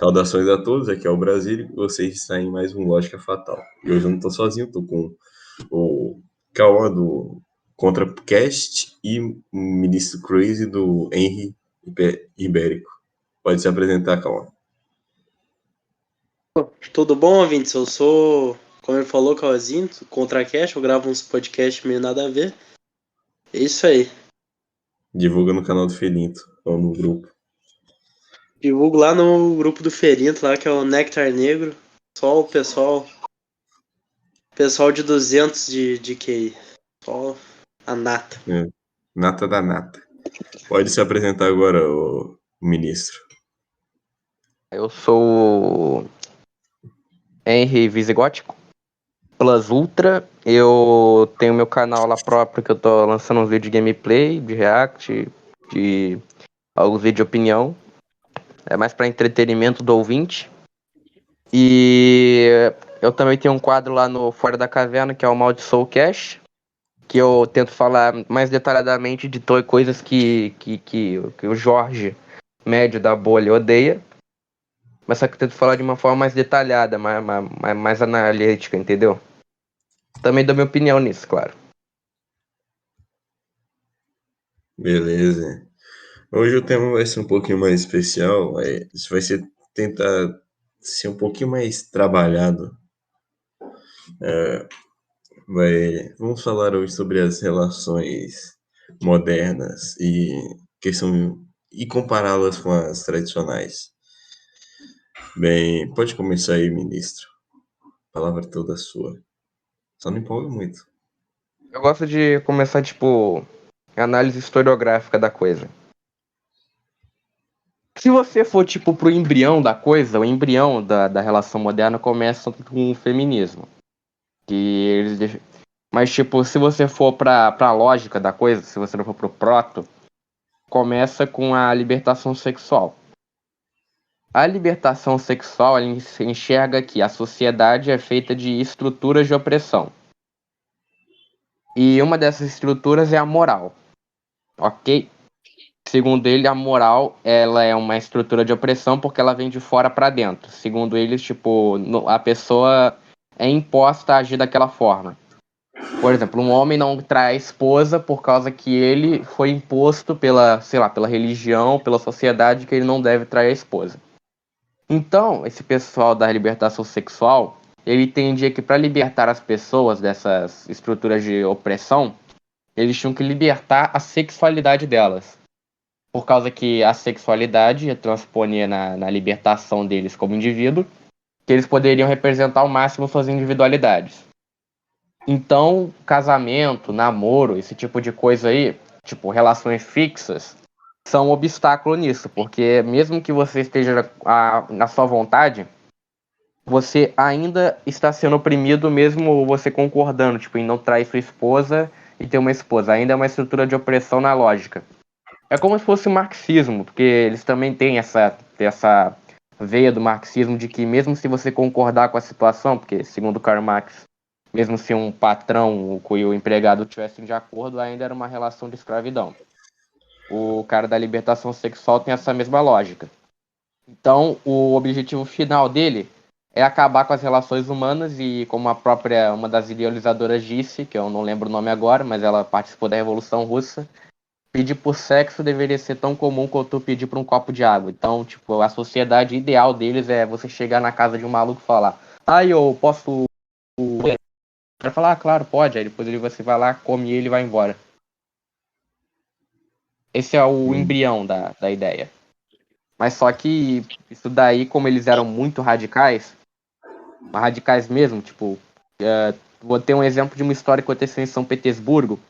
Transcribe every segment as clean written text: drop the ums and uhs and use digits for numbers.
Saudações a todos, aqui é o Brasil e vocês estão em mais um Lógica Fatal. E hoje eu não estou sozinho, estou com o Cauã do ContraCast e o Ministro Crazy do Henry Ibérico. Pode se apresentar, Cauã. Tudo bom, ouvintes? Eu sou, como ele falou, Cauãzinho, ContraCast, eu gravo uns podcasts meio nada a ver. É isso aí. Divulga no canal do Felinto, ou no grupo. Divulgo lá no grupo do Ferinto, lá que é o Nectar Negro. Só o pessoal de 200 de QI. Só a nata. É, nata da nata. Pode se apresentar agora, o Ministro. Eu sou o Henry Visigótico Plus Ultra. Eu tenho meu canal lá próprio que eu tô lançando uns vídeos de gameplay, de react, de alguns vídeos de opinião. É mais para entretenimento do ouvinte. E eu também tenho um quadro lá no Fora da Caverna, que é o Mal de Soul Cash, que eu tento falar mais detalhadamente de coisas que o Jorge médio da bolha odeia. Mas só que eu tento falar de uma forma mais detalhada, mais analítica, entendeu? Também dou minha opinião nisso, claro. Beleza. Hoje o tema vai ser um pouquinho mais especial. Isso vai ser tentar ser um pouquinho mais trabalhado. Vamos falar hoje sobre as relações modernas e compará-las com as tradicionais. Bem, pode começar aí, ministro. A palavra é toda sua. Só não empolga muito. Eu gosto de começar, tipo, análise historiográfica da coisa. Se você for, tipo, pro embrião da coisa, o embrião da relação moderna começa com o feminismo. Mas, tipo, se você for pra lógica da coisa, se você não for pro proto, começa com a libertação sexual. A libertação sexual, ela enxerga que a sociedade é feita de estruturas de opressão. E uma dessas estruturas é a moral, ok? Segundo ele, a moral, ela é uma estrutura de opressão porque ela vem de fora para dentro. Segundo eles, tipo, a pessoa é imposta a agir daquela forma. Por exemplo, um homem não trai a esposa por causa que ele foi imposto pela, sei lá, pela religião, pela sociedade, que ele não deve trair a esposa. Então, esse pessoal da libertação sexual, ele entendia que para libertar as pessoas dessas estruturas de opressão, eles tinham que libertar a sexualidade delas. Por causa que a sexualidade transponia na libertação deles como indivíduo, que eles poderiam representar ao máximo suas individualidades. Então, casamento, namoro, esse tipo de coisa aí, tipo relações fixas, são um obstáculo nisso, porque mesmo que você esteja na sua vontade, você ainda está sendo oprimido mesmo você concordando, tipo, em não trair sua esposa e ter uma esposa. Ainda é uma estrutura de opressão na lógica. É como se fosse o marxismo, porque eles também têm essa veia do marxismo de que mesmo se você concordar com a situação, porque segundo Karl Marx, mesmo se um patrão e o empregado tivessem de acordo, ainda era uma relação de escravidão. O cara da libertação sexual tem essa mesma lógica. Então, o objetivo final dele é acabar com as relações humanas e, como uma das idealizadoras disse, que eu não lembro o nome agora, mas ela participou da Revolução Russa, pedir por sexo deveria ser tão comum quanto pedir por um copo de água. Então, tipo, a sociedade ideal deles é você chegar na casa de um maluco e falar: "Ah, eu posso..." Vai falar: "Ah, claro, pode." Aí depois você vai lá, come ele e vai embora. Esse é o embrião da ideia. Mas só que isso daí, como eles eram muito radicais mesmo, tipo, vou ter um exemplo de uma história que aconteceu em São Petersburgo.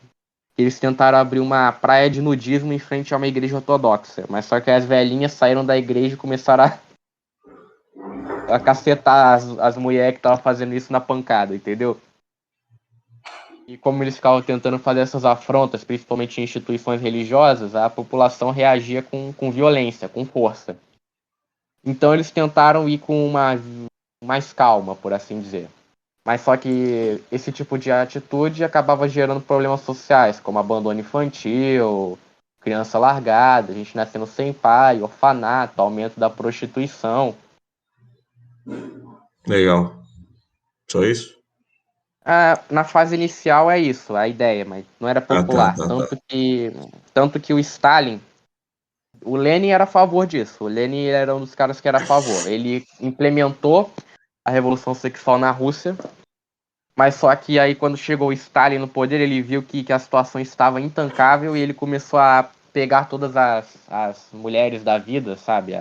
Eles tentaram abrir uma praia de nudismo em frente a uma igreja ortodoxa, mas só que as velhinhas saíram da igreja e começaram a cacetar as mulheres que estavam fazendo isso na pancada, entendeu? E como eles ficavam tentando fazer essas afrontas, principalmente em instituições religiosas, a população reagia com violência, com força. Então eles tentaram ir com mais calma, por assim dizer. Mas só que esse tipo de atitude acabava gerando problemas sociais, como abandono infantil, criança largada, a gente nascendo sem pai, orfanato, aumento da prostituição. Legal. Só isso? Na fase inicial é isso, a ideia, mas não era Ah, tá, popular. tá, tá. Tanto que o Stalin, o Lenin era a favor disso. O Lenin era um dos caras que era a favor. Ele implementou a revolução sexual na Rússia, mas só que aí quando chegou o Stalin no poder, ele viu que a situação estava intancável e ele começou a pegar todas as mulheres da vida, sabe?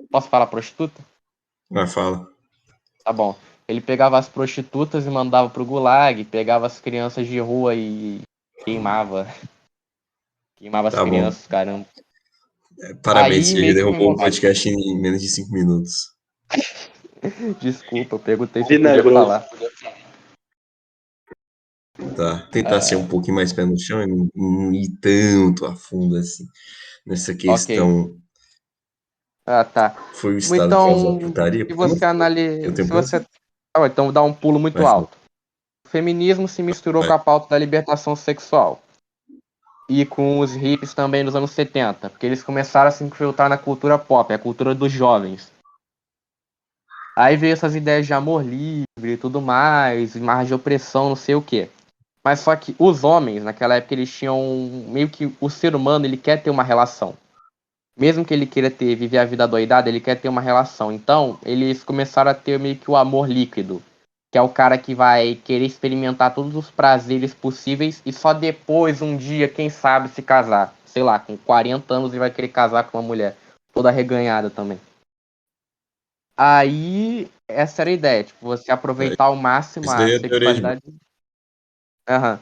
Posso falar prostituta? Vai, fala. Tá bom. Ele pegava as prostitutas e mandava pro Gulag, pegava as crianças de rua e queimava. Queimava as Tá bom. crianças, caramba. Parabéns, Aí você já meio que foi derrubou o enrolado. podcast em menos de 5 minutos. Desculpa, eu perguntei se eu podia Vinagrou. falar. Tá. Tentar ser um pouquinho mais pé no chão e não ir tanto a fundo assim nessa Ok. questão. Ah, tá. Foi o Estado que causou a Então, putaria? se Porque não você foi. Eu analisa. tenho Se você. prova. Então dá um pulo muito Vai, fala. alto. O feminismo se misturou Vai. com a pauta da libertação sexual. E com os hippies também nos anos 70, porque eles começaram a se infiltrar na cultura pop, a cultura dos jovens. Aí veio essas ideias de amor livre e tudo mais, mais de opressão, não sei o quê. Mas só que os homens, naquela época, eles tinham meio que o ser humano, ele quer ter uma relação. Mesmo que ele queira viver a vida doidada, ele quer ter uma relação. Então, eles começaram a ter meio que o amor líquido, que é o cara que vai querer experimentar todos os prazeres possíveis e só depois, um dia, quem sabe, se casar. Sei lá, com 40 anos ele vai querer casar com uma mulher, toda reganhada também. Aí, essa era a ideia, tipo, você aproveitar ao máximo Isso a daí é teoria de. sexualidade. Aham.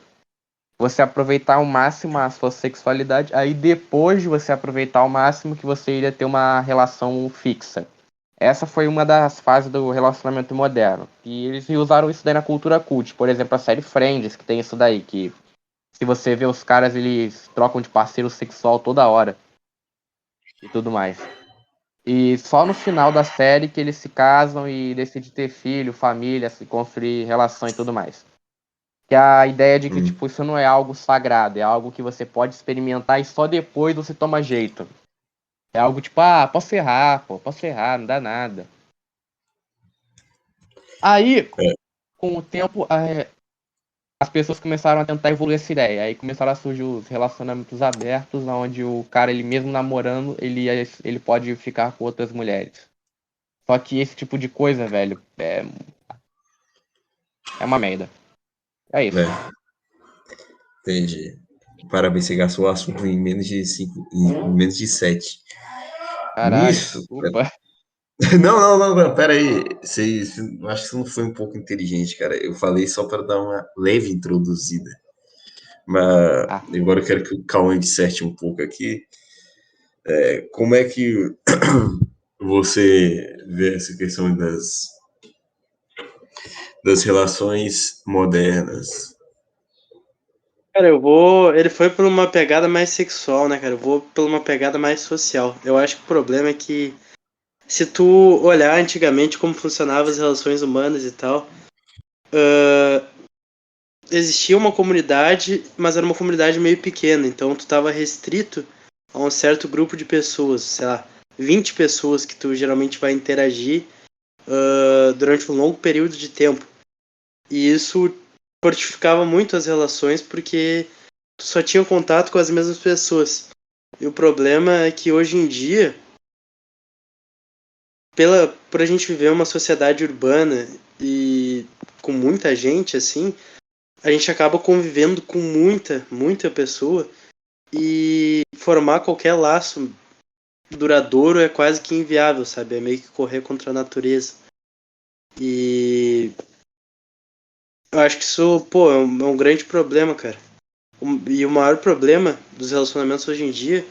Você aproveitar ao máximo a sua sexualidade, aí depois de você aproveitar ao máximo que você iria ter uma relação fixa. Essa foi uma das fases do relacionamento moderno. E eles usaram isso daí na cultura cult. Por exemplo, a série Friends, que tem isso daí, que se você vê os caras, eles trocam de parceiro sexual toda hora. E tudo mais. E só no final da série que eles se casam e decidem ter filho, família, se construir relação e tudo mais. Que é a ideia de que, tipo, isso não é algo sagrado, é algo que você pode experimentar e só depois você toma jeito. É algo tipo, posso errar, pô, posso errar, não dá nada. Aí, É, com o tempo, as pessoas começaram a tentar evoluir essa ideia. Aí começaram a surgir os relacionamentos abertos, onde o cara, ele mesmo namorando, ele pode ficar com outras mulheres. Só que esse tipo de coisa, velho, é uma merda. É isso. é, entendi. Parabéns, você gastou o assunto em menos de 5, em menos de 7. Caralho, Nisso. desculpa. Não, pera aí. Acho que você não foi um pouco inteligente, cara. Eu falei só para dar uma leve introduzida. Mas Ah, agora eu quero que o Cauã disserte um pouco aqui. Como é que você vê essa questão das relações modernas? Cara, eu vou. Ele foi por uma pegada mais sexual, né, cara? Eu vou por uma pegada mais social. Eu acho que o problema é que, se tu olhar antigamente como funcionavam as relações humanas e tal, existia uma comunidade, mas era uma comunidade meio pequena. Então tu tava restrito a um certo grupo de pessoas, sei lá, 20 pessoas que tu geralmente vai interagir durante um longo período de tempo. E isso fortificava muito as relações porque tu só tinha contato com as mesmas pessoas. E o problema é que hoje em dia, por a gente viver uma sociedade urbana e com muita gente, assim, a gente acaba convivendo com muita pessoa e formar qualquer laço duradouro é quase que inviável, sabe? É meio que correr contra a natureza. E eu acho que isso, pô, é um grande problema, cara. E o maior problema dos relacionamentos hoje em dia,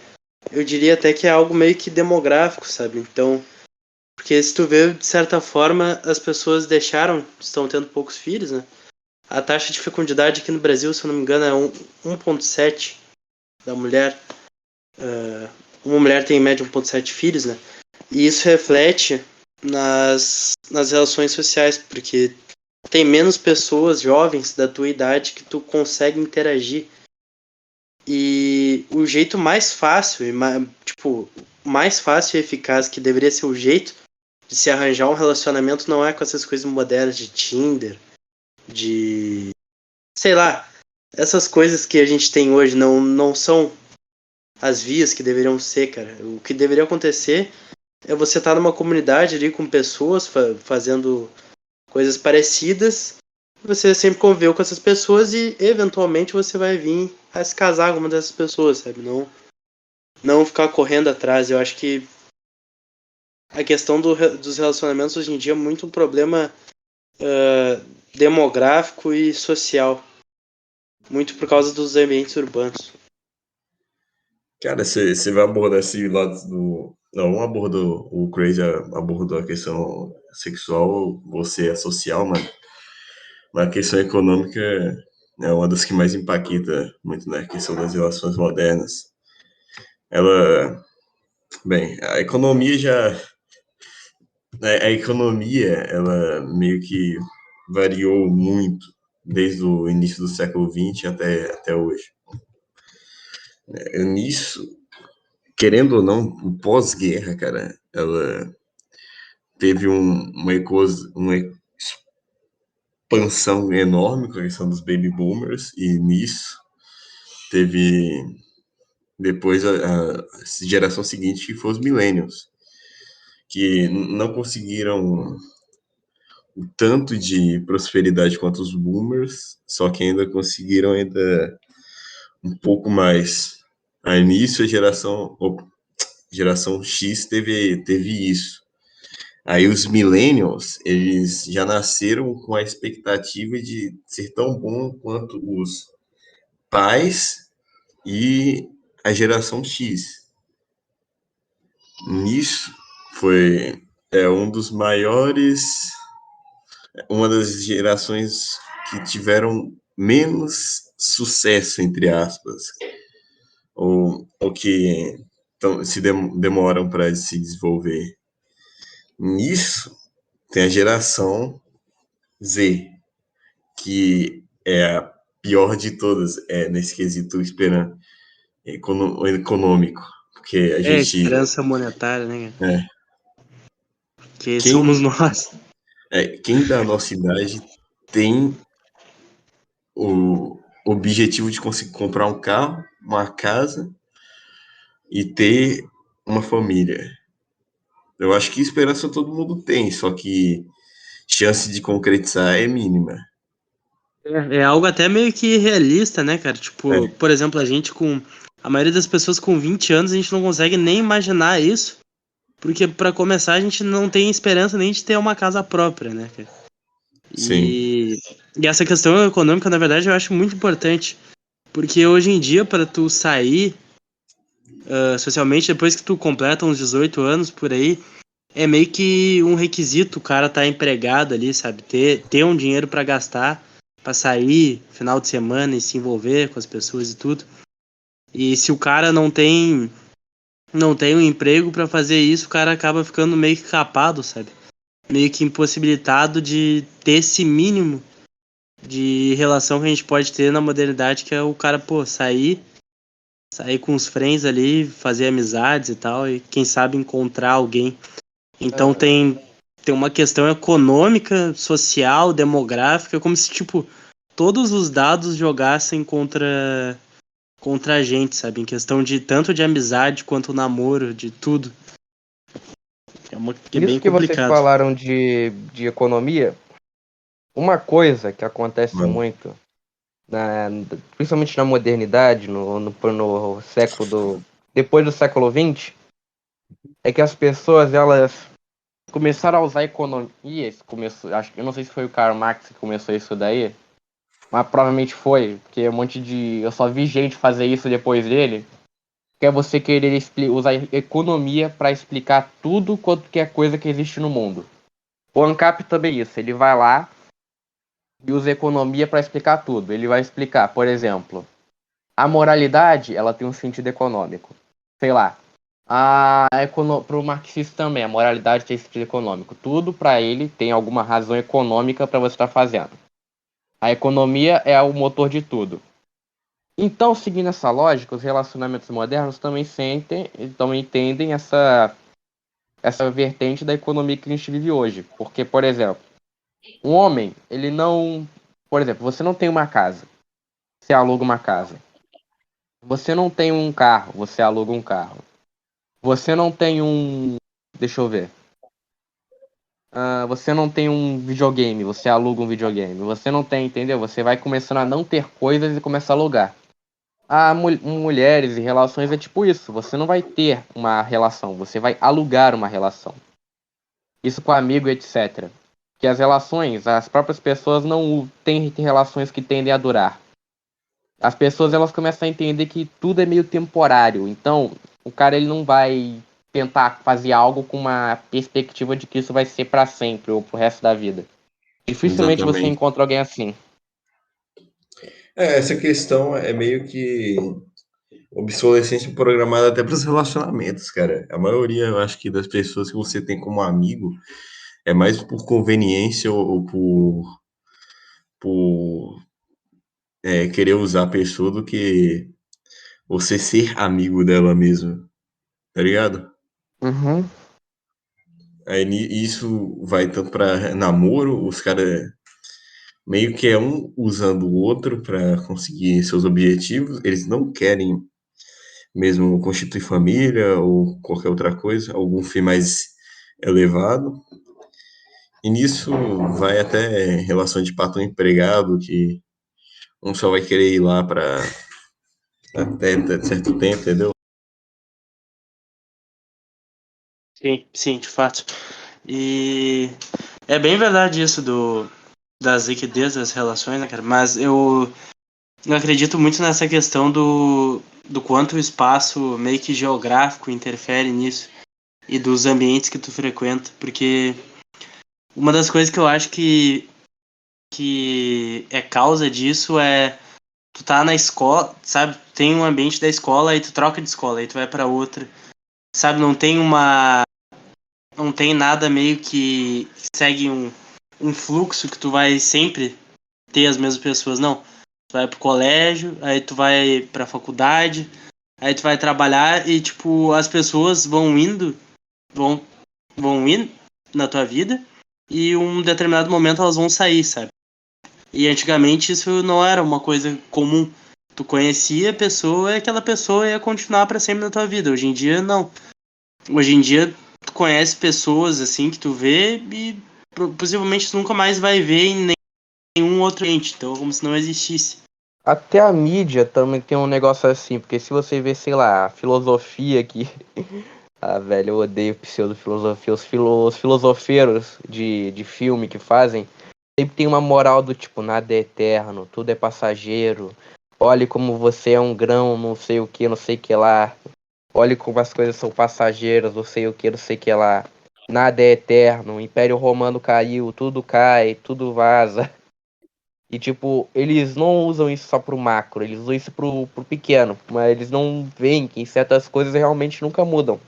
eu diria até que é algo meio que demográfico, sabe? Então, porque se tu vê, de certa forma, as pessoas estão tendo poucos filhos, né? A taxa de fecundidade aqui no Brasil, se eu não me engano, é 1,7 da mulher. Uma mulher tem em média 1,7 filhos, né? E isso reflete nas relações sociais, porque tem menos pessoas jovens da tua idade que tu consegue interagir. E o jeito mais fácil, mais fácil e eficaz, que deveria ser o jeito se arranjar um relacionamento não é com essas coisas modernas de Tinder, de... sei lá, essas coisas que a gente tem hoje não são as vias que deveriam ser, cara. O que deveria acontecer é você estar numa comunidade ali com pessoas fazendo coisas parecidas, você sempre conviveu com essas pessoas e eventualmente você vai vir a se casar com uma dessas pessoas, sabe? Não ficar correndo atrás. Eu acho que a questão dos relacionamentos hoje em dia é muito um problema demográfico e social, muito por causa dos ambientes urbanos. Cara, você vai abordar esse lado do. Não, um abordou, o Crazy abordou a questão sexual, você é social, mano. Mas a questão econômica é uma das que mais impacta muito, né? A questão das relações modernas. Ela. Bem, a economia já. A economia, ela meio que variou muito desde o início do século XX até hoje. Nisso, querendo ou não, o pós-guerra, cara, ela teve uma expansão enorme com a questão dos baby boomers, e nisso teve depois a geração seguinte, que foi os millennials, que não conseguiram o tanto de prosperidade quanto os boomers, só que ainda conseguiram ainda um pouco mais. Aí nisso a geração X teve isso. Aí os millennials, eles já nasceram com a expectativa de ser tão bom quanto os pais e a geração X. Nisso foi um dos maiores, uma das gerações que tiveram menos sucesso, entre aspas, ou que se demoram para se desenvolver. Nisso tem a geração Z, que é a pior de todas, nesse quesito econômico, porque a gente Esperança monetária, né? é, Que quem somos nós. quem da nossa idade tem o objetivo de conseguir comprar um carro, uma casa e ter uma família. Eu acho que esperança todo mundo tem, só que chance de concretizar é mínima. É algo até meio que realista, né, cara? Tipo, É, por exemplo, a gente com. A maioria das pessoas com 20 anos, a gente não consegue nem imaginar isso. Porque, pra começar, a gente não tem esperança nem de ter uma casa própria, né, cara? sim, E essa questão econômica, na verdade, eu acho muito importante. Porque hoje em dia, para tu sair socialmente, depois que tu completa uns 18 anos por aí, é meio que um requisito o cara tá empregado ali, sabe? Ter um dinheiro para gastar, para sair final de semana e se envolver com as pessoas e tudo. E se o cara não tem um emprego para fazer isso, o cara acaba ficando meio que capado, sabe? Meio que impossibilitado de ter esse mínimo de relação que a gente pode ter na modernidade, que é o cara, pô, sair com os friends ali, fazer amizades e tal, e quem sabe encontrar alguém. Então tem uma questão econômica, social, demográfica, como se, tipo, todos os dados jogassem contra a gente, sabe? Em questão de tanto de amizade quanto namoro, de tudo. Que é bem Nisso que vocês complicado. falaram de economia, uma coisa que acontece mano. muito, principalmente na modernidade, no século depois do século XX, é que as pessoas elas começaram a usar economia. Acho que eu não sei se foi o Karl Marx que começou isso daí, mas provavelmente foi, porque eu só vi gente fazer isso depois dele. Que é você querer usar economia para explicar tudo qualquer coisa que existe no mundo. O ANCAP também é isso, ele vai lá e usa economia para explicar tudo. Ele vai explicar, por exemplo, a moralidade, ela tem um sentido econômico. Sei lá, para o marxista também, a moralidade tem sentido econômico. Tudo para ele tem alguma razão econômica para você estar fazendo. A economia é o motor de tudo. Então, seguindo essa lógica, os relacionamentos modernos também entendem essa vertente da economia que a gente vive hoje. Porque, por exemplo, um homem, ele não. Por exemplo, você não tem uma casa, você aluga uma casa. Você não tem um carro, você aluga um carro. Você não tem um. Deixa eu ver. Você não tem um videogame, você aluga um videogame. Você não tem, entendeu? Você vai começando a não ter coisas e começa a alugar. Mulheres e relações é tipo isso. Você não vai ter uma relação, você vai alugar uma relação. Isso com amigo, etc. Que as relações, as próprias pessoas não têm relações que tendem a durar. As pessoas elas começam a entender que tudo é meio temporário. Então, o cara ele não vai tentar fazer algo com uma perspectiva de que isso vai ser para sempre ou pro resto da vida. Dificilmente você Exatamente. encontra alguém assim. Essa questão é meio que obsolescência programada até para os relacionamentos, cara. A maioria, eu acho que das pessoas que você tem como amigo é mais por conveniência ou por querer usar a pessoa do que você ser amigo dela mesmo, tá ligado? Uhum. Aí isso vai tanto para namoro, os caras meio que é um usando o outro para conseguir seus objetivos, eles não querem mesmo constituir família ou qualquer outra coisa, algum fim mais elevado. E nisso vai até relação de patrão empregado, que um só vai querer ir lá para até certo tempo, entendeu? Sim, sim, de fato. E é bem verdade isso das liquidez das relações, né, cara? Mas eu acredito muito nessa questão do quanto o espaço meio que geográfico interfere nisso e dos ambientes que tu frequenta, porque uma das coisas que eu acho que é causa disso é tu tá na escola, sabe? Tem um ambiente da escola e tu troca de escola, aí tu vai pra outra, sabe? Não tem nada meio que segue um fluxo que tu vai sempre ter as mesmas pessoas, não. Tu vai pro colégio, aí tu vai pra faculdade, aí tu vai trabalhar e, tipo, as pessoas vão, vão indo na tua vida e um determinado momento elas vão sair, sabe? E antigamente isso não era uma coisa comum. Tu conhecia a pessoa e aquela pessoa ia continuar pra sempre na tua vida. Hoje em dia, não. Hoje em dia, tu conhece pessoas assim que tu vê e possivelmente tu nunca mais vai ver em nenhum outro ente. Então, é como se não existisse. Até a mídia também tem um negócio assim, porque se você vê, sei lá, a filosofia que. Ah, velho, eu odeio pseudofilosofia. Os filosofeiros de filme que fazem sempre tem uma moral do tipo, nada é eterno, tudo é passageiro. Olhe como você é um grão, não sei o que lá. Olhe como as coisas são passageiras, não sei o que, não sei o que lá. Nada é eterno, o Império Romano caiu, tudo cai, tudo vaza. E tipo, eles não usam isso só pro macro, eles usam isso pro pequeno. Mas eles não veem que certas coisas realmente nunca mudam.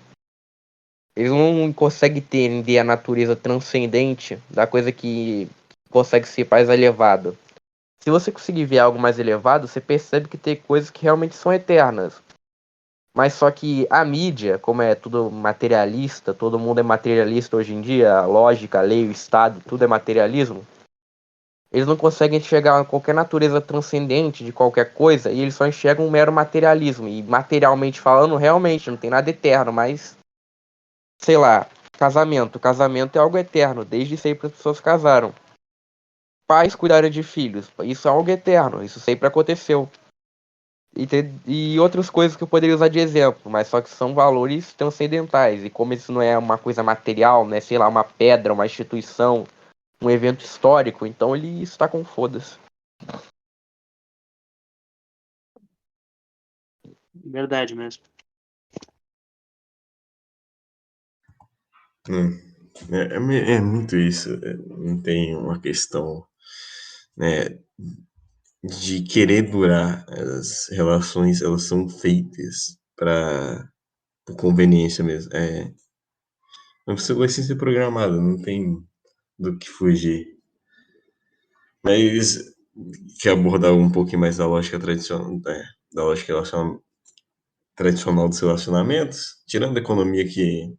Eles não conseguem entender a natureza transcendente da coisa que consegue ser mais elevada. Se você conseguir ver algo mais elevado, você percebe que tem coisas que realmente são eternas. Mas só que a mídia, como é tudo materialista, todo mundo é materialista hoje em dia, a lógica, a lei, o Estado, tudo é materialismo. Eles não conseguem enxergar qualquer natureza transcendente de qualquer coisa e eles só enxergam um mero materialismo. E materialmente falando, realmente não tem nada eterno, mas sei lá, casamento. Casamento é algo eterno, desde sempre as pessoas casaram. Pais cuidarem de filhos, isso é algo eterno, isso sempre aconteceu. E outras coisas que eu poderia usar de exemplo, mas só que são valores transcendentais. E como isso não é uma coisa material, né? Sei lá, uma pedra, uma instituição, um evento histórico, então ele está com foda-se. Verdade mesmo. É muito isso. Não tem uma questão, né, de querer durar. As relações, elas são feitas para por conveniência mesmo. Não precisa vai ser programado, não tem do que fugir. Mas que abordar um pouquinho mais da lógica tradicional, da lógica tradicional dos relacionamentos, tirando a economia que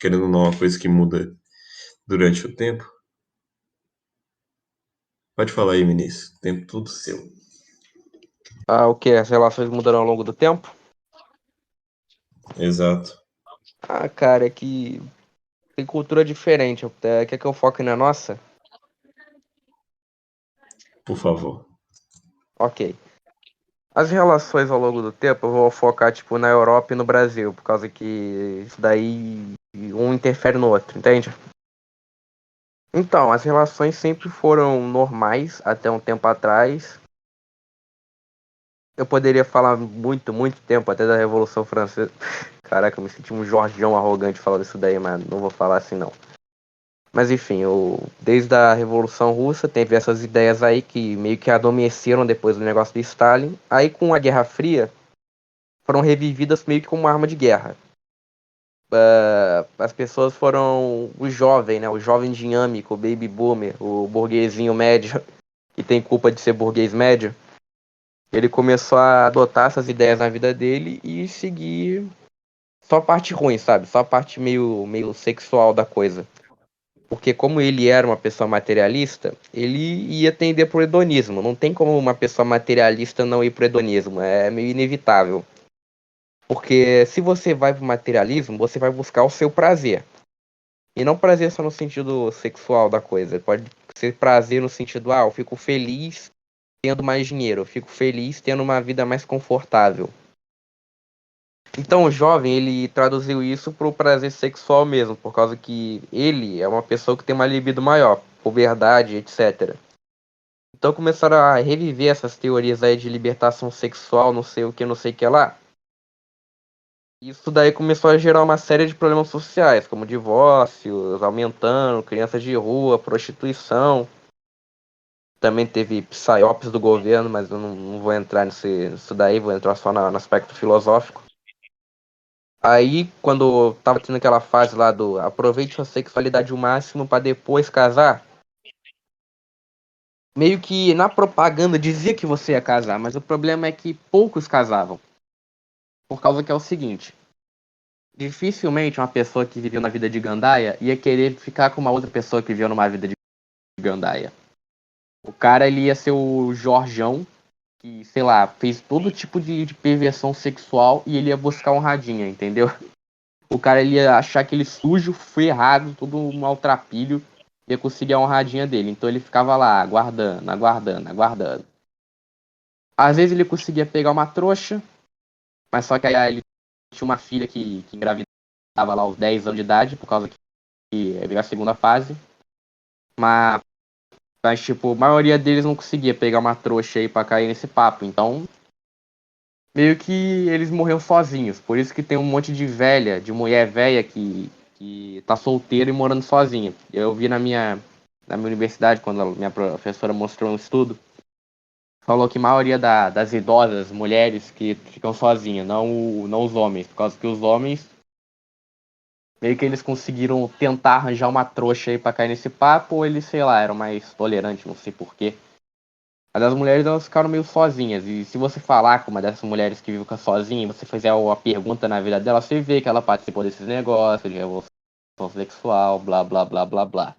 querendo ou não, é uma coisa que muda durante o tempo. Pode falar aí, Vinícius. Tempo tudo seu. Ah, o que? As relações mudaram ao longo do tempo? Exato. Ah, cara, é que tem cultura diferente. Quer que eu foque na nossa? Por favor. Ok. As relações ao longo do tempo, eu vou focar, tipo, na Europa e no Brasil, por causa que isso daí um interfere no outro, entende? Então, as relações sempre foram normais até um tempo atrás. Eu poderia falar muito, muito tempo, até da Revolução Francesa. Caraca, eu me senti um Jorgeão arrogante falando isso daí, mas não vou falar assim não. Mas enfim, desde a Revolução Russa teve essas ideias aí que meio que adormeceram depois do negócio de Stalin. Aí com a Guerra Fria foram revividas meio que como uma arma de guerra. As pessoas foram o jovem, né? O jovem dinâmico, o baby boomer, o burguesinho médio, que tem culpa de ser burguês médio. Ele começou a adotar essas ideias na vida dele e seguir só a parte ruim, sabe? Só a parte meio sexual da coisa. Porque como ele era uma pessoa materialista, ele ia tender pro hedonismo. Não tem como uma pessoa materialista não ir pro hedonismo. É meio inevitável. Porque se você vai pro materialismo, você vai buscar o seu prazer. E não prazer só no sentido sexual da coisa. Pode ser prazer no sentido, eu fico feliz tendo mais dinheiro. Eu fico feliz tendo uma vida mais confortável. Então o jovem, ele traduziu isso pro prazer sexual mesmo, por causa que ele é uma pessoa que tem uma libido maior, puberdade, etc. Então começaram a reviver essas teorias aí de libertação sexual, não sei o que lá. Isso daí começou a gerar uma série de problemas sociais, como divórcios, aumentando, crianças de rua, prostituição. Também teve psyops do governo, mas eu não vou entrar nisso daí, vou entrar só no aspecto filosófico. Aí, quando tava tendo aquela fase lá do aproveite sua sexualidade o máximo pra depois casar, meio que na propaganda dizia que você ia casar, mas o problema é que poucos casavam. Por causa que é o seguinte, dificilmente uma pessoa que viveu na vida de gandaia ia querer ficar com uma outra pessoa que viveu numa vida de gandaia. O cara, ele ia ser o Jorjão, que, sei lá, fez todo tipo de perversão sexual e ele ia buscar honradinha, entendeu? O cara, ele ia achar aquele sujo, ferrado, todo um maltrapilho, ia conseguir a honradinha dele. Então ele ficava lá, aguardando, aguardando, aguardando. Às vezes ele conseguia pegar uma trouxa, mas só que aí ele tinha uma filha que engravidava lá aos 10 anos de idade, por causa que veio a segunda fase. Mas, tipo, a maioria deles não conseguia pegar uma trouxa aí pra cair nesse papo. Então, meio que eles morreram sozinhos. Por isso que tem um monte de velha, de mulher velha que tá solteira e morando sozinha. Eu vi na minha universidade, quando a minha professora mostrou um estudo, falou que a maioria das idosas, mulheres que ficam sozinhas, não os homens. Por causa que os homens, meio que eles conseguiram tentar arranjar uma trouxa aí pra cair nesse papo, ou eles, sei lá, eram mais tolerantes, não sei porquê. Mas as mulheres, elas ficaram meio sozinhas. E se você falar com uma dessas mulheres que fica sozinha, você fizer uma pergunta na vida dela, você vê que ela participou desses negócios de revolução sexual, blá, blá, blá, blá, blá.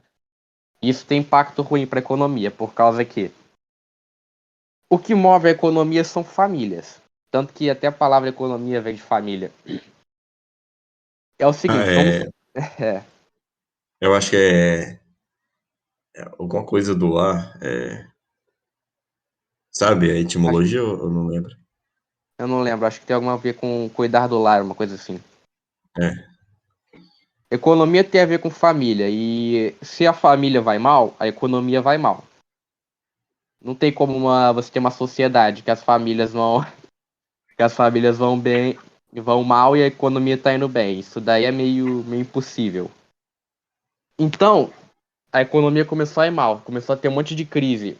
Isso tem impacto ruim para a economia, por causa que o que move a economia são famílias. Tanto que até a palavra economia vem de família. É o Ah, seguinte, vamos... é, É, eu acho que é alguma coisa do lar. Sabe a etimologia? Eu não lembro. eu não lembro, acho que tem alguma a ver com cuidar do lar, uma coisa assim. É. Economia tem a ver com família, e se a família vai mal, a economia vai mal. Não tem como você ter uma sociedade que que as famílias vão bem, vão mal e a economia tá indo bem. Isso daí é meio impossível. Então, a economia começou a ir mal, começou a ter um monte de crise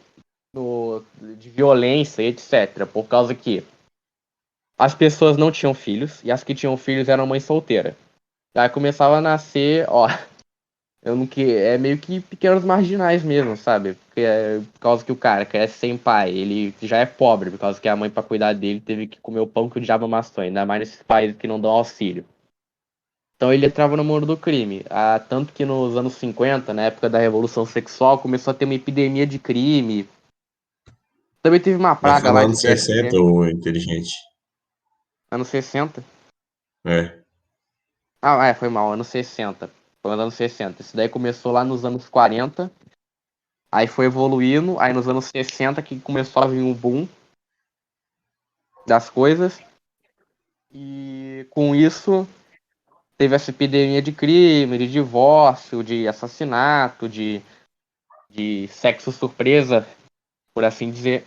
de violência, etc. Por causa que as pessoas não tinham filhos e as que tinham filhos eram mães solteiras. Aí começava a nascer, ó, eu não que é meio que pequenos marginais mesmo, sabe? Porque por causa que o cara cresce sem pai, ele já é pobre, por causa que a mãe pra cuidar dele teve que comer o pão que o diabo amassou, ainda mais nesses países que não dão auxílio. Então ele entrava no mundo do crime. Tanto que nos anos 50, na época da Revolução Sexual, começou a ter uma epidemia de crime. Também teve uma Mas praga foi no lá de ano 60, DST, o inteligente. anos 60. É. Foi mal, anos 60. Foi nos anos 60. Isso daí começou lá nos anos 40. Aí foi evoluindo. Aí nos anos 60 que começou a vir um boom das coisas. E com isso teve essa epidemia de crime, de divórcio, de assassinato, de sexo surpresa, por assim dizer.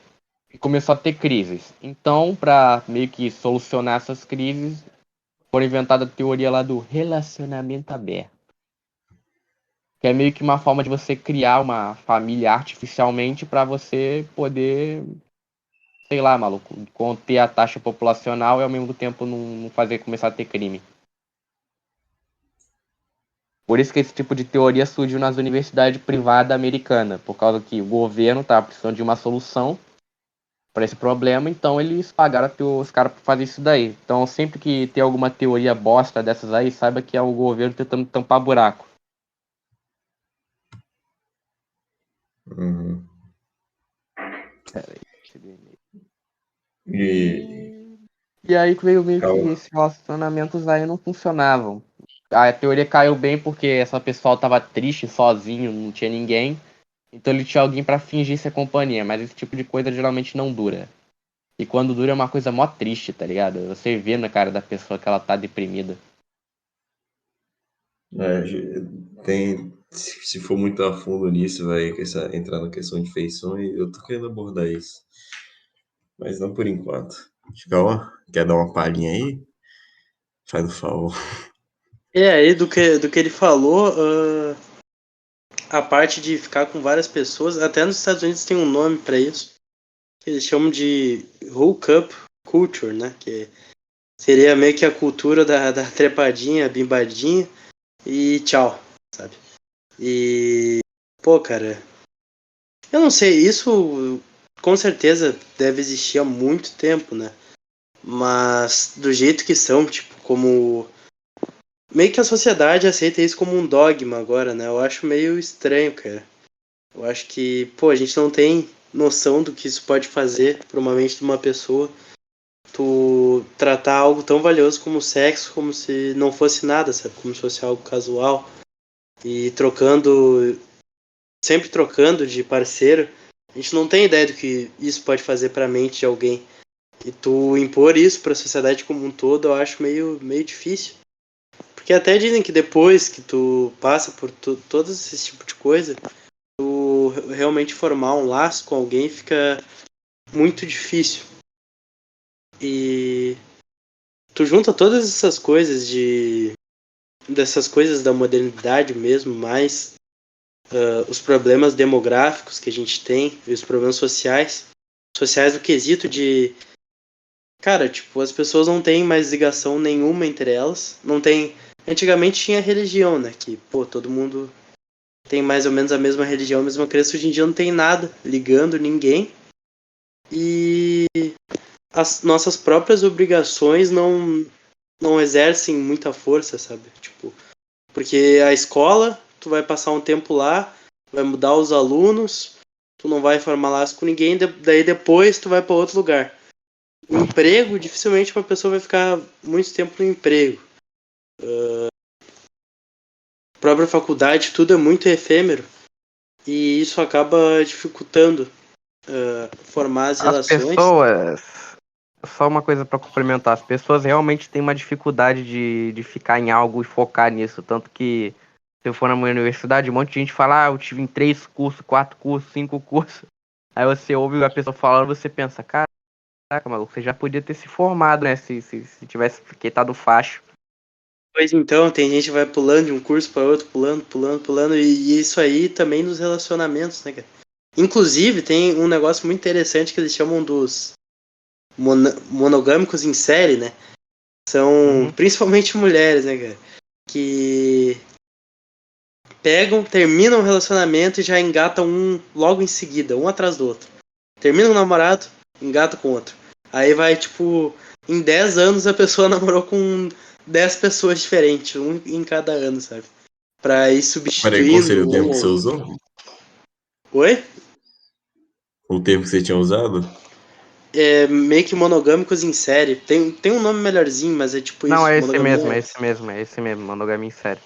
E começou a ter crises. Então, para meio que solucionar essas crises, foi inventada a teoria lá do relacionamento aberto. Que é meio que uma forma de você criar uma família artificialmente para você poder, sei lá, maluco, conter a taxa populacional e ao mesmo tempo não fazer começar a ter crime. Por isso que esse tipo de teoria surgiu nas universidades privadas americanas, por causa que o governo estava precisando de uma solução para esse problema, então eles pagaram os caras para fazer isso daí. Então sempre que tem alguma teoria bosta dessas aí, saiba que é o governo tentando tampar buraco. Uhum. Peraí, deixa eu ver. E E aí veio meio que calma. esses relacionamentos aí não funcionavam. A teoria caiu bem porque essa pessoa tava triste, sozinho, não tinha ninguém. Então ele tinha alguém pra fingir ser companhia, mas esse tipo de coisa geralmente não dura. E quando dura é uma coisa mó triste, tá ligado? Você vê na cara da pessoa que ela tá deprimida. Se for muito a fundo nisso, vai entrar na questão de feições. Eu tô querendo abordar isso, mas não por enquanto. Calma, quer dar uma palhinha aí? Faz o favor. Aí do que ele falou, a parte de ficar com várias pessoas, até nos Estados Unidos tem um nome pra isso, que eles chamam de hookup culture, né? Que seria meio que a cultura da trepadinha, bimbadinha e tchau, sabe? E, pô, cara, eu não sei, isso com certeza deve existir há muito tempo, né? Mas do jeito que são, tipo, como meio que a sociedade aceita isso como um dogma agora, né? Eu acho meio estranho, cara. Eu acho que, pô, a gente não tem noção do que isso pode fazer para uma mente de uma pessoa. Tu tratar algo tão valioso como o sexo como se não fosse nada, sabe? Como se fosse algo casual. E sempre trocando de parceiro. A gente não tem ideia do que isso pode fazer para a mente de alguém. E tu impor isso para a sociedade como um todo, eu acho meio difícil. Porque até dizem que depois que tu passa por todos esses tipos de coisa, tu realmente formar um laço com alguém fica muito difícil. E tu junta todas essas coisas dessas coisas da modernidade mesmo, mais os problemas demográficos que a gente tem e os problemas sociais do quesito de, cara, tipo, as pessoas não têm mais ligação nenhuma entre elas, não tem. Antigamente tinha religião, né? Que, pô, todo mundo tem mais ou menos a mesma religião, a mesma crença. Hoje em dia não tem nada ligando ninguém. E as nossas próprias obrigações não exercem muita força, sabe? Tipo, porque a escola, tu vai passar um tempo lá, vai mudar os alunos, tu não vai formar laço com ninguém, daí depois tu vai para outro lugar. O emprego, dificilmente uma pessoa vai ficar muito tempo no emprego. A própria faculdade, tudo é muito efêmero e isso acaba dificultando formar as As relações. pessoas, só uma coisa pra complementar, as pessoas realmente têm uma dificuldade de ficar em algo e focar nisso, tanto que se eu for na minha universidade, um monte de gente fala, eu tive em 3 cursos, 4 cursos, 5 cursos. Aí você ouve a pessoa falando, você pensa, caraca, maluco, você já podia ter se formado, né? Se tivesse quitado o facho. Pois então, tem gente que vai pulando de um curso para outro, pulando, e isso aí também nos relacionamentos, né, cara? Inclusive, tem um negócio muito interessante que eles chamam dos monogâmicos em série, né? São Uhum. principalmente mulheres, né, cara? Que terminam um relacionamento e já engatam um logo em seguida, um atrás do outro. Termina um namorado, engata com outro. Aí vai, tipo, em 10 anos a pessoa namorou com 10 pessoas diferentes, um em cada ano, sabe? Pra ir Peraí, qual seria substituindo o termo um que você ou... usou? Oi? O termo que você tinha usado? É meio que monogâmicos em série. Tem um nome melhorzinho, mas é tipo Não, isso. é esse mesmo, Monogamia. é esse mesmo, é esse mesmo, monogamia em série.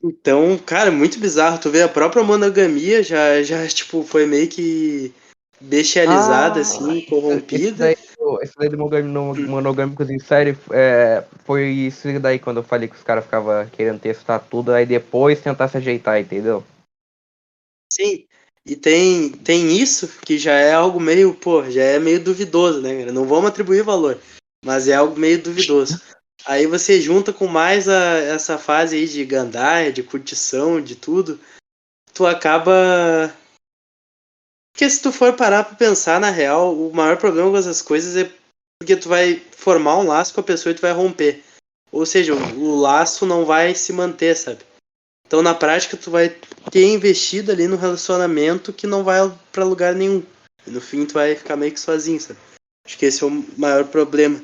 Então, cara, muito bizarro. Tu vê a própria monogamia já tipo, foi meio que bestializada, Ah, assim, corrompida. esse daí do monogâmicos em série foi isso daí quando eu falei que os caras ficavam querendo testar tudo, aí depois tentar se ajeitar, entendeu? Sim. E tem isso que já é algo meio, pô, já é meio duvidoso, né, cara? Não vamos atribuir valor, mas é algo meio duvidoso. Aí você junta com mais essa fase aí de gandaia, de curtição, de tudo, tu acaba. Porque se tu for parar pra pensar, na real, o maior problema com essas coisas é porque tu vai formar um laço com a pessoa e tu vai romper. Ou seja, o laço não vai se manter, sabe? Então, na prática, tu vai ter investido ali no relacionamento que não vai pra lugar nenhum. E no fim, tu vai ficar meio que sozinho, sabe? Acho que esse é o maior problema.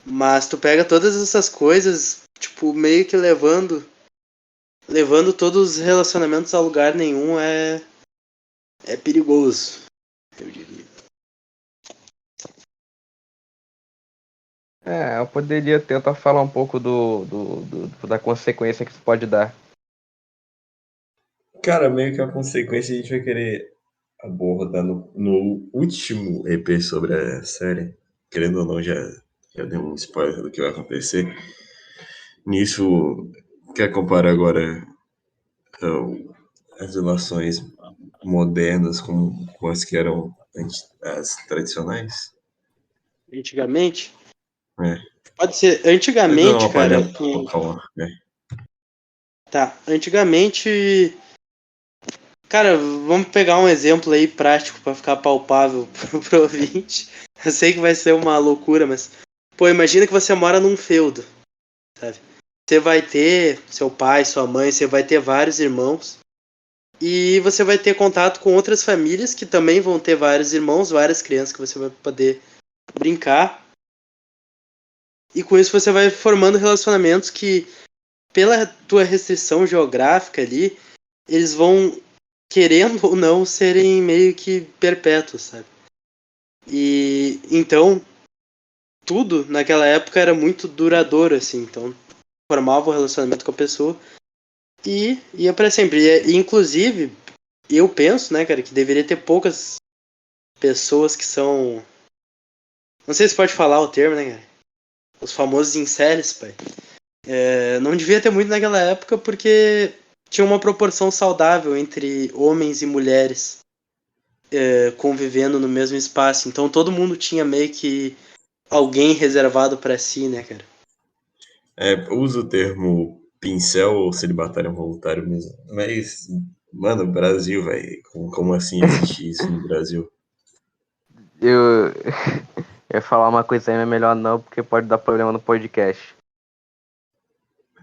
Mas tu pega todas essas coisas, tipo, meio que levando todos os relacionamentos a lugar nenhum é perigoso, eu diria. Eu poderia tentar falar um pouco da consequência que isso pode dar. Cara, meio que a consequência a gente vai querer abordar no último EP sobre a série. Querendo ou não, já deu um spoiler do que vai acontecer. Nisso, quer comparar agora então, as relações modernas com as que eram as tradicionais? Antigamente? É. Pode ser. Mas dando Antigamente, uma cara. palhinha, calma, né? Tá. Antigamente. Cara, vamos pegar um exemplo aí prático pra ficar palpável pro ouvinte. Eu sei que vai ser uma loucura, mas. Pô, imagina que você mora num feudo, sabe? Você vai ter seu pai, sua mãe, você vai ter vários irmãos. E você vai ter contato com outras famílias que também vão ter vários irmãos, várias crianças que você vai poder brincar. E com isso você vai formando relacionamentos que, pela tua restrição geográfica ali, eles vão, querendo ou não, serem meio que perpétuos, sabe? E então, tudo naquela época era muito duradouro, assim. Então, formava um relacionamento com a pessoa e ia para sempre. E, inclusive, eu penso, né, cara, que deveria ter poucas pessoas que são. Não sei se pode falar o termo, né, cara? Os famosos incels, pai. Não devia ter muito naquela época porque tinha uma proporção saudável entre homens e mulheres convivendo no mesmo espaço. Então todo mundo tinha meio que alguém reservado pra si, né, cara? Usa o termo pincel ou celibatário voluntário mesmo. Mas, mano, Brasil, velho. Como assim existe isso no Brasil? Eu, eu ia falar uma coisa aí, mas melhor não, porque pode dar problema no podcast.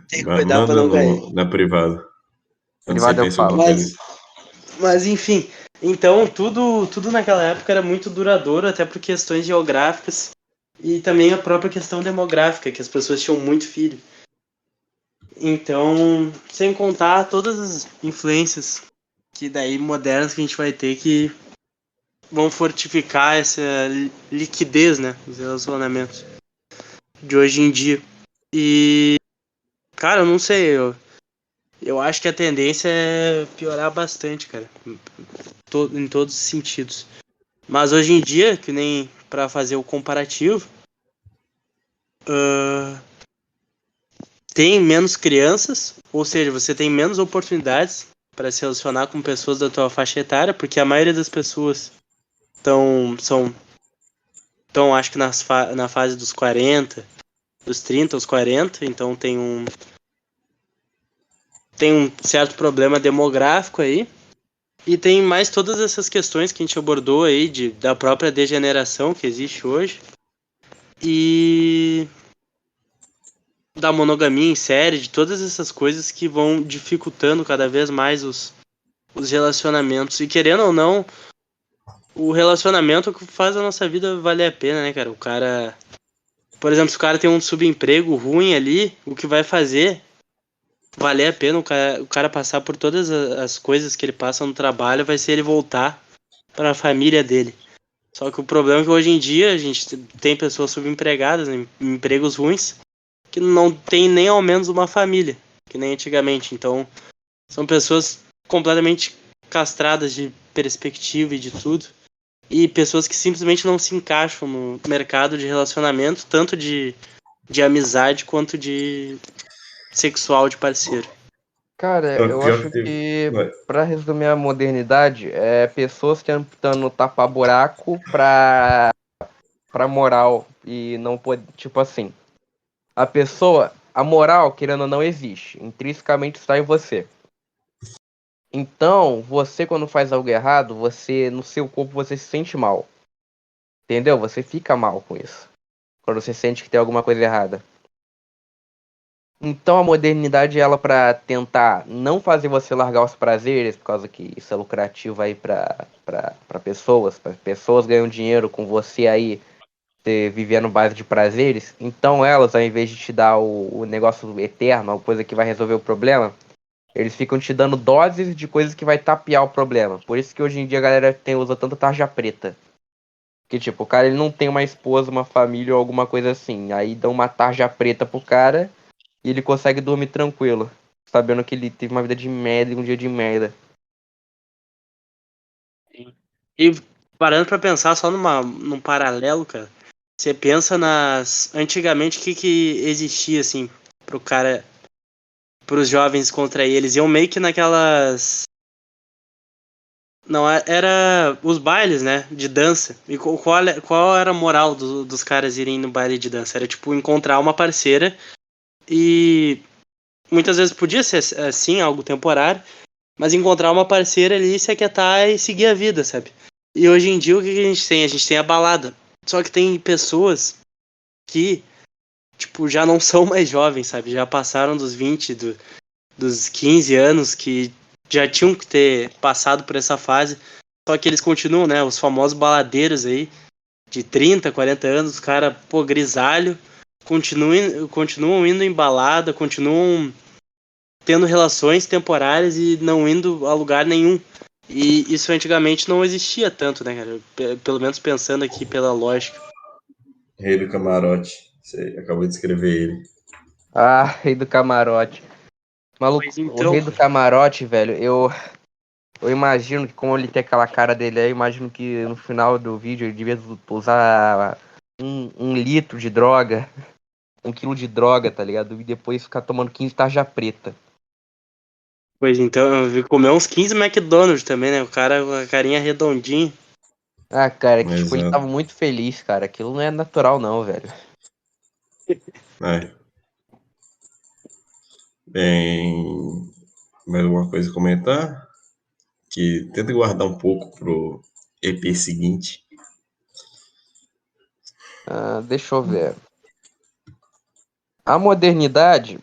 Tem que cuidar pra Manda não cair. na privada. Quando você Privado eu pensa falo. alguma coisa. Mas enfim, então tudo naquela época era muito duradouro, até por questões geográficas e também a própria questão demográfica, que as pessoas tinham muito filho. Então, sem contar todas as influências que daí modernas que a gente vai ter que vão fortificar essa liquidez, né, dos relacionamentos de hoje em dia. E, cara, eu não sei, eu acho que a tendência é piorar bastante, cara, em todos os sentidos. Mas hoje em dia, que nem para fazer o comparativo, tem menos crianças, ou seja, você tem menos oportunidades para se relacionar com pessoas da tua faixa etária, porque a maioria das pessoas estão acho que na fase dos 40, dos 30 aos 40, então tem um certo problema demográfico aí. E tem mais todas essas questões que a gente abordou aí da própria degeneração que existe hoje. E da monogamia em série, de todas essas coisas que vão dificultando cada vez mais os relacionamentos. E querendo ou não, o relacionamento é o que faz a nossa vida valer a pena, né, cara? O cara... Por exemplo, se o cara tem um subemprego ruim ali, o que vai fazer valer a pena o cara passar por todas as coisas que ele passa no trabalho vai ser ele voltar para a família dele. Só que o problema é que hoje em dia a gente tem pessoas subempregadas, em empregos ruins, que não tem nem ao menos uma família, que nem antigamente. Então, são pessoas completamente castradas de perspectiva e de tudo. E pessoas que simplesmente não se encaixam no mercado de relacionamento, tanto de amizade quanto de sexual de parceiro. Cara, Não, eu pior acho que teve. que, Vai. pra resumir a modernidade, é pessoas tentando tapar buraco pra moral e não pode, tipo assim, a moral, querendo ou não, existe, intrinsecamente está em você. Então, você quando faz algo errado, no seu corpo, você se sente mal, entendeu? Você fica mal com isso, quando você sente que tem alguma coisa errada. Então a modernidade ela para tentar não fazer você largar os prazeres, por causa que isso é lucrativo aí para pessoas ganham dinheiro com você aí vivendo base de prazeres. Então elas, ao invés de te dar o negócio eterno, a coisa que vai resolver o problema, eles ficam te dando doses de coisas que vai tapear o problema. Por isso que hoje em dia a galera usa tanta tarja preta. Que tipo, o cara ele não tem uma esposa, uma família ou alguma coisa assim. Aí dão uma tarja preta pro cara e ele consegue dormir tranquilo, sabendo que ele teve uma vida de merda e um dia de merda. E parando pra pensar só num paralelo, cara, você pensa antigamente, o que existia, assim, pro cara, pros jovens contra eles? Iam meio que naquelas... Não, era os bailes, né, de dança. E qual era a moral dos caras irem no baile de dança? Era, tipo, encontrar uma parceira e... Muitas vezes podia ser, assim, algo temporário, mas encontrar uma parceira ali, se aquietar e seguir a vida, sabe? E hoje em dia o que a gente tem? A gente tem a balada. Só que tem pessoas que, tipo, já não são mais jovens, sabe? Já passaram dos 20, dos 15 anos, que já tinham que ter passado por essa fase. Só que eles continuam, né? Os famosos baladeiros aí, de 30, 40 anos, os caras, pô, grisalho, continuam indo em balada, continuam tendo relações temporárias e não indo a lugar nenhum. E isso antigamente não existia tanto, né, cara? Pelo menos pensando aqui pela lógica. Rei do Camarote. Você acabou de escrever ele. Ah, Rei do Camarote. Maluco, Pois o então, Rei do Camarote, velho, eu imagino que como ele tem aquela cara dele aí, eu imagino que no final do vídeo ele devia usar um litro de droga, 1 quilo de droga, tá ligado? E depois ficar tomando 15 tarja preta. pois então, eu vi comer uns 15 McDonald's também, né? O cara com a carinha redondinha. Ah, cara, que tipo, ele tava Exato. muito feliz, cara. Aquilo não é natural não, velho. É. Bem, mais alguma coisa a comentar? Que tenta guardar um pouco pro EP seguinte. Ah, deixa eu ver. A modernidade,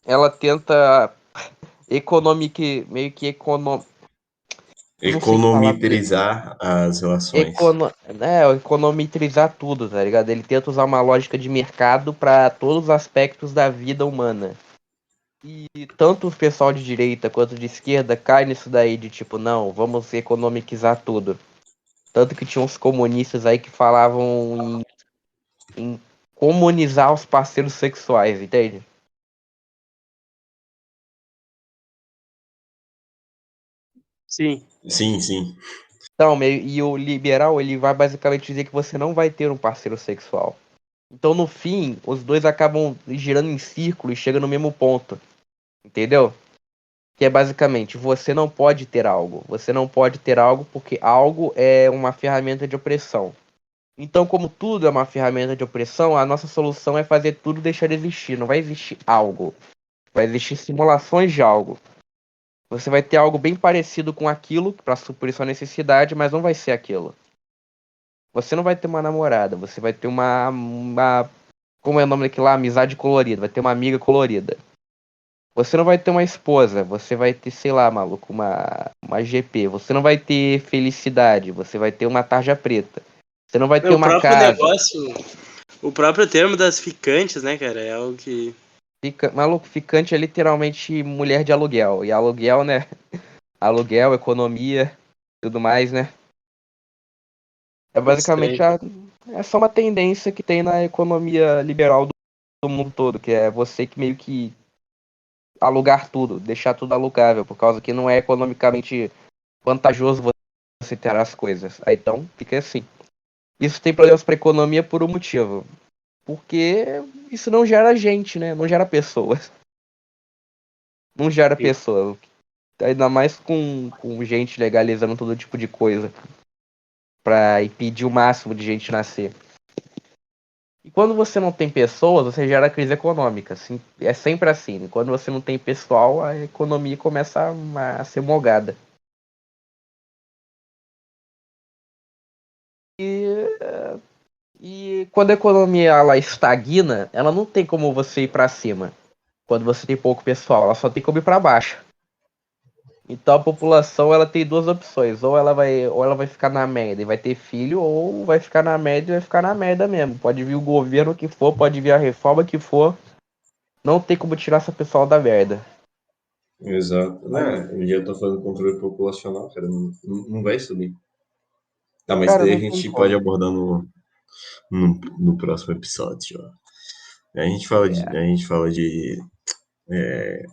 ela tenta meio que eu não sei que palavra Econometrizar as relações. econometrizar tudo, tá ligado? Ele tenta usar uma lógica de mercado para todos os aspectos da vida humana. E tanto o pessoal de direita quanto de esquerda cai nisso daí de tipo, não, vamos economizar tudo. Tanto que tinha uns comunistas aí que falavam em comunizar os parceiros sexuais, entende? Sim. Sim, sim. Então, e o liberal, ele vai basicamente dizer que você não vai ter um parceiro sexual. Então, no fim, os dois acabam girando em círculo e chegam no mesmo ponto. Entendeu? Que é basicamente, você não pode ter algo. Você não pode ter algo porque algo é uma ferramenta de opressão. Então, como tudo é uma ferramenta de opressão, a nossa solução é fazer tudo deixar de existir. Não vai existir algo. Vai existir simulações de algo. Você vai ter algo bem parecido com aquilo para suprir sua necessidade, mas não vai ser aquilo. Você não vai ter uma namorada, você vai ter uma como é o nome daquilo lá? Amizade colorida. Vai ter uma amiga colorida. Você não vai ter uma esposa, você vai ter, sei lá, maluco, uma GP. Você não vai ter felicidade, você vai ter uma tarja preta. Você não vai ter O uma próprio casa. negócio, o próprio termo das ficantes, né, cara, é algo que... Maluco, ficante é literalmente mulher de aluguel. E aluguel, né? Aluguel, economia, tudo mais, né? É basicamente Estranho. é só uma tendência que tem na economia liberal do mundo todo, que é você que meio que alugar tudo, deixar tudo alugável, por causa que não é economicamente vantajoso você ter as coisas. Aí então fica assim. Isso tem problemas para a economia por um motivo. Porque isso não gera gente, né? Não gera pessoas. Não gera Sim. pessoas. Ainda mais com gente legalizando todo tipo de coisa. Pra impedir o máximo de gente nascer. E quando você não tem pessoas, você gera crise econômica. Assim, é sempre assim. Quando você não tem pessoal, a economia começa a ser mogada. E quando a economia ela estagna, ela não tem como você ir para cima. Quando você tem pouco pessoal, ela só tem como ir para baixo. Então a população ela tem duas opções, ou ela vai ficar na merda e vai ter filho, ou vai ficar na merda e vai ficar na merda mesmo. Pode vir o governo que for, pode vir a reforma que for, não tem como tirar essa pessoa da merda. Exato. Né? Eu já tô falando controle populacional, cara. Não vai subir. Tá, mas Cara, daí a não tem gente pode como. abordar no próximo episódio, ó. A gente fala de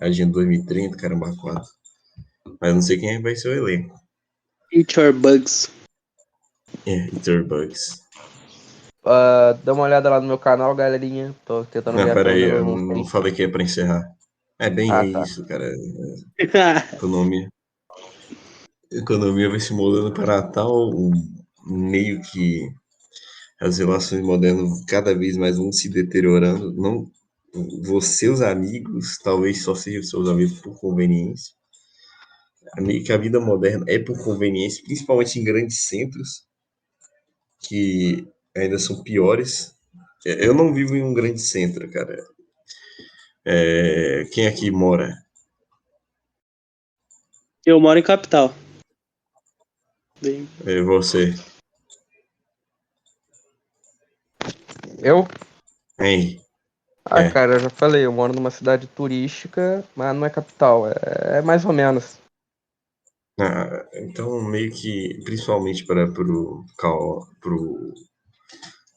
Agenda 2030, caramba, 4. Mas não sei quem vai ser o elenco. Eat your bugs. Etherbugs. Dá uma olhada lá no meu canal, galerinha. Tô tentando Não, ganhar pera pelo aí, menos eu uns não 100. falei que é pra encerrar. É bem Ah, é tá. isso, cara. Economia. Economia vai se moldando para tal meio que as relações modernas cada vez mais vão se deteriorando. Não, você, os amigos, talvez só sejam seus amigos por conveniência. Meio que a vida moderna é por conveniência, principalmente em grandes centros, que ainda são piores. Eu não vivo em um grande centro, cara. Quem aqui mora? Eu moro em capital. Bem... É você. Eu? Hein? Ah, É. cara, eu já falei, eu moro numa cidade turística, mas não é capital, é mais ou menos. Então, meio que, principalmente para pro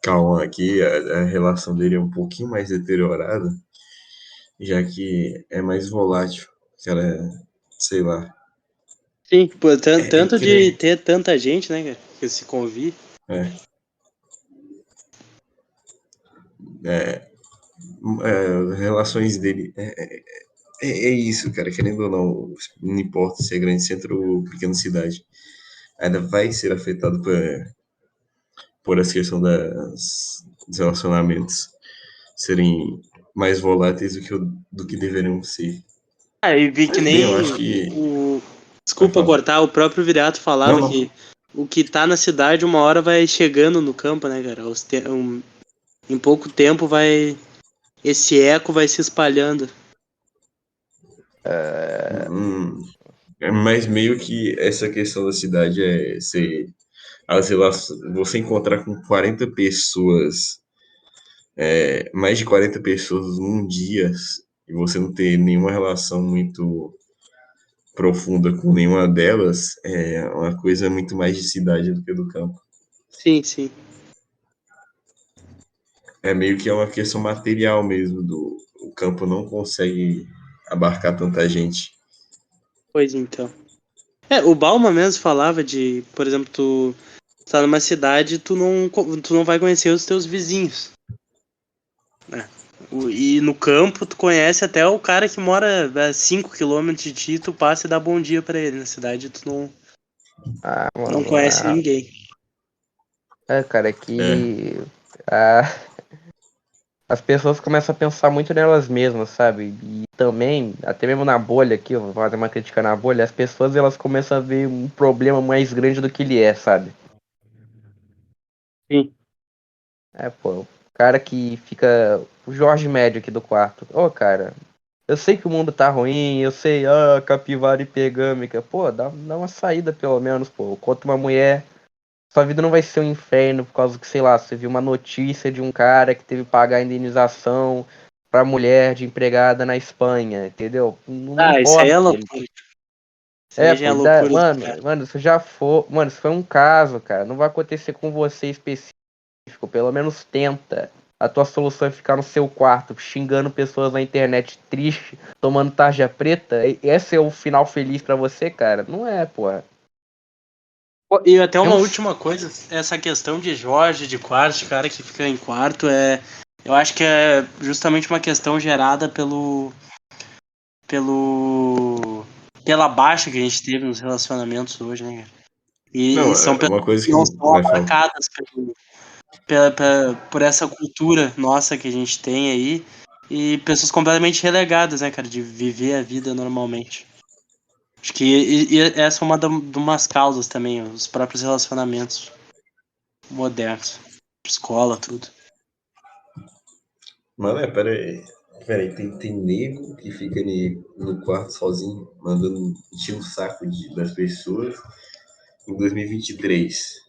Cauã aqui, a relação dele é um pouquinho mais deteriorada, já que é mais volátil. Cara, sei lá. Sim, pô, É tanto que de nem. ter tanta gente, né, cara, que se convive. É, relações dele. É isso, cara. Querendo ou não importa se é grande centro ou pequena cidade, ainda vai ser afetado por essa questão dos relacionamentos serem mais voláteis do que deveriam ser. Ah, e vi que Mas bem, eu nem acho que. o. Vai Desculpa falar. cortar, o próprio Viriato Não, falava não. que o que tá na cidade uma hora vai chegando no campo, né, cara? Em pouco tempo vai. Esse eco vai se espalhando. Hum, mas meio que essa questão da cidade é ser. As relações, você encontrar com 40 pessoas, mais de 40 pessoas num dia, e você não ter nenhuma relação muito profunda com nenhuma delas, é uma coisa muito mais de cidade do que do campo. Sim, sim. É meio que é uma questão material mesmo, o campo não consegue abarcar tanta gente. Pois então. O Balma mesmo falava de, por exemplo, tu tá numa cidade, tu não vai conhecer os teus vizinhos, né? E no campo tu conhece até o cara que mora a 5 km de ti, tu passa e dá bom dia pra ele. Na cidade tu Ah, não mano, conhece ninguém. cara, é É, que ah, as pessoas começam a pensar muito nelas mesmas, sabe? E também, até mesmo na bolha aqui, eu vou fazer uma crítica na bolha, as pessoas elas começam a ver um problema mais grande do que ele é, sabe? Sim. Pô, o cara que fica. O Jorge Médio aqui do quarto. Ô, cara, Eu sei que o mundo tá ruim, eu sei, capivara hipergâmica. Pô, dá uma saída pelo menos, pô. Contra uma mulher, sua vida não vai ser um inferno por causa que, sei lá, você viu uma notícia de um cara que teve que pagar indenização pra mulher de empregada na Espanha, entendeu? Não Ah, isso aí é importa. loucura. Isso É, aí já pô, é loucura do mano, cara. isso já foi. Mano, isso foi um caso, cara. Não vai acontecer com você específico. Pelo menos tenta. A tua solução é ficar no seu quarto, xingando pessoas na internet triste, tomando tarja preta. Esse é o final feliz pra você, cara? Não é, porra. Pô, e até É uma um. última coisa, essa questão de Jorge, de quarto, de cara que fica em quarto, eu acho que é justamente uma questão gerada pela baixa que a gente teve nos relacionamentos hoje, né, cara? Não, E são é pessoas uma coisa que que não são vai falar. abarcadas por essa cultura nossa que a gente tem aí, e pessoas completamente relegadas, né, cara, de viver a vida normalmente. Acho que essa é uma de umas causas também, os próprios relacionamentos modernos, escola, tudo. Mano, pera aí, tem nego que fica ali no quarto sozinho, mandando encher o saco das pessoas em 2023.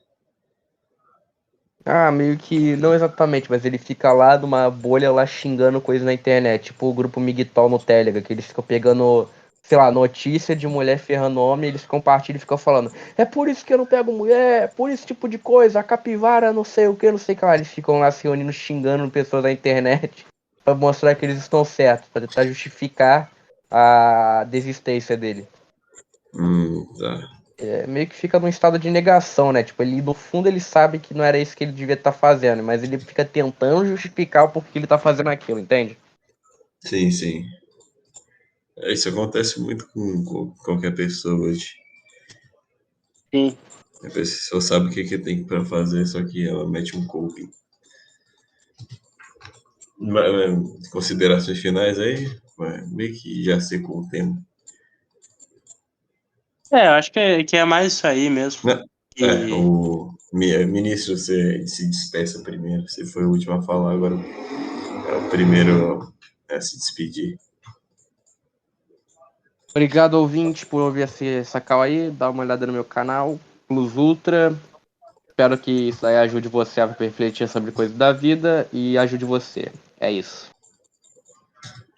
Ah, meio que. Não exatamente, mas ele fica lá numa bolha lá xingando coisa na internet. Tipo o grupo Migtol no Telegram, que eles ficam pegando, sei lá, notícia de mulher ferrando homem, eles compartilham e ficam falando. É por isso que eu não pego mulher, é por esse tipo de coisa, a capivara não sei o que, não sei o que lá. Eles ficam lá se reunindo xingando pessoas na internet pra mostrar que eles estão certos, pra tentar justificar a desistência dele. Tá. É, meio que fica num estado de negação, né? Tipo, ele no fundo ele sabe que não era isso que ele devia estar fazendo, mas ele fica tentando justificar o porquê ele tá fazendo aquilo, entende? Sim, sim. Isso acontece muito com qualquer pessoa hoje. Sim. A pessoa sabe o que tem pra fazer, só que ela mete um coping. Considerações finais aí? Meio que já secou o tema. Eu acho que é mais isso aí mesmo. Né? E Ministro, você se despeça primeiro. Você foi o último a falar, agora é o primeiro a se despedir. Obrigado, ouvinte, por ouvir essa call aí. Dá uma olhada no meu canal, Plus Ultra. Espero que isso aí ajude você a refletir sobre coisas da vida e ajude você. É isso.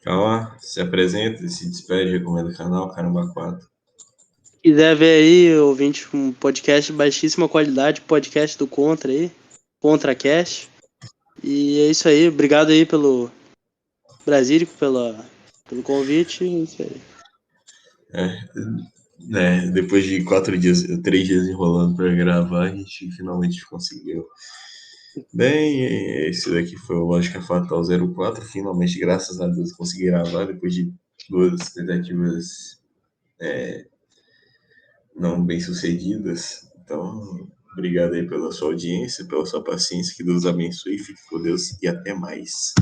Calma, se apresenta, se despede, recomenda o canal, Caramba 4. quiser ver aí, ouvinte, um podcast de baixíssima qualidade, podcast do Contra aí, ContraCast. E é isso aí, obrigado aí pelo Brasílico, pelo convite. É isso aí. Depois de 4 dias, 3 dias enrolando para gravar, a gente finalmente conseguiu. Bem, esse daqui foi o Lógica Fatal 04. Finalmente, graças a Deus, consegui gravar depois de 2 tentativas não bem sucedidas. Então, obrigado aí pela sua audiência, pela sua paciência. Que Deus abençoe, fique com Deus e até mais.